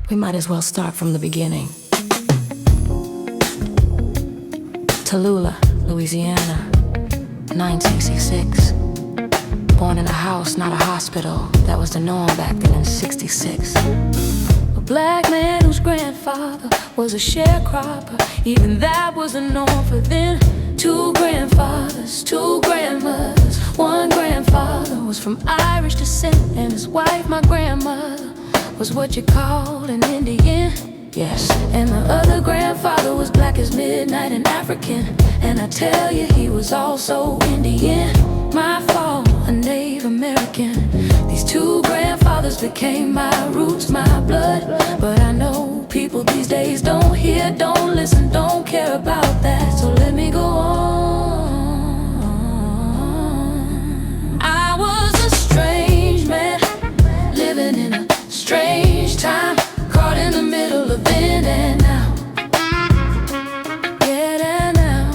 We might as well start from the beginning. Tallulah, Louisiana, 1966. Born in a house, not a hospital. That was the norm back then in '66. A black man whose grandfather was a sharecropper. Even that was the norm for then. Two grandfathers, two grandmothers. One grandfather was from Irish descent, and his wife, my grandmother, was what you call an Indian. Yes, and the other grandfather was black as midnight and African. And I tell you, he was also Indian. My fault, a Native American. These two grandfathers became my roots, my blood. But I know people these days don't hear, don't listen, don't care about that. So let me go on. I was a strange man, living in a strange time, caught in the middle of then and now. Yeah, and now.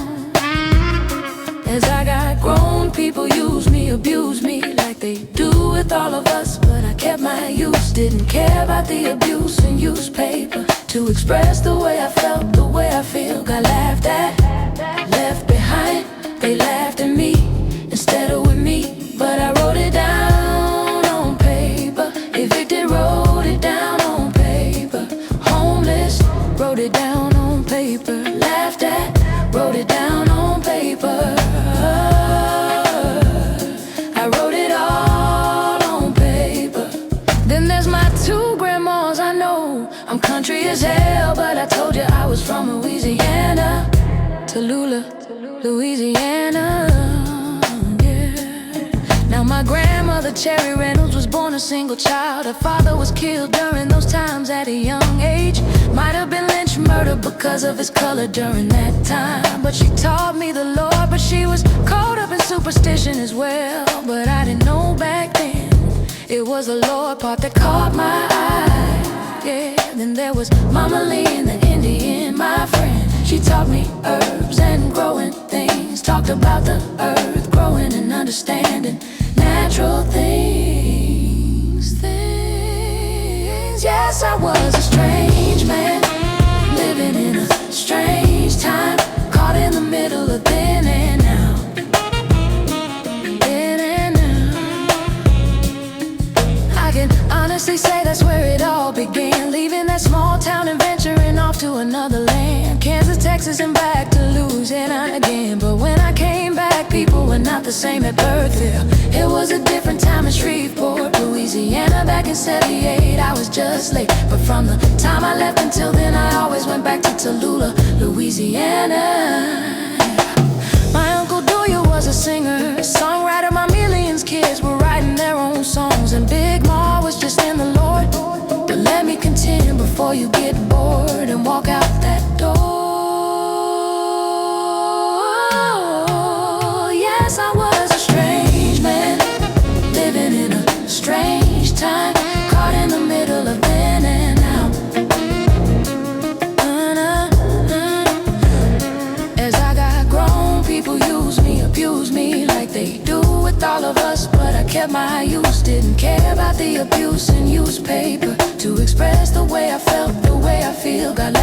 As I got grown, people use me, abuse me like they do with all of us. But I kept my youth, didn't care about the abuse and use paper to express the way I felt, the way I feel. Got laughed at, left behind. They laughed at me instead of with me. But I wrote it down on paper. Evicted, wrote it down on paper. Homeless, wrote it down on paper. Laughed at, wrote it down on paper. I wrote it all on paper. Then there's my two grandmas. I know I'm country as hell, but I told you I was from Louisiana. Tallulah, Louisiana. Now my grandmother, Cherry Reynolds, was born a single child. Her father was killed during those times at a young age. Might have been lynched, murdered because of his color during that time. But she taught me the Lord, but she was caught up in superstition as well. But I didn't know back then it was the Lord part that caught my eye. Yeah, then there was Mama Lee and the Indian, my friend. She taught me herbs and growing things. Talked about the earth growing and understanding natural things. Yes, I was a strange man, living in a strange time, caught in the middle of then and now. Then and now. I can honestly say that's where it all began. Leaving that small town and venturing off to another land. Kansas, Texas, and back to Louisiana again. But when I came back, people were not the same at Birthville. It was a different time in Shreveport, Louisiana. Back in '78, I was just late. But from the time I left until then, I always went back to Tallulah, Louisiana. My Uncle Doyle was a singer, a songwriter. My millions kids were writing their own songs. And Big Ma was just in the Lord. But let me continue before you get bored and walk out that door. Yes, I was a strange man, living in a strange time, caught in the middle of then and now. As I got grown, people use me, abuse me like they do with all of us. But I kept my youth, didn't care about the abuse and use paper to express the way I felt, the way I feel. Got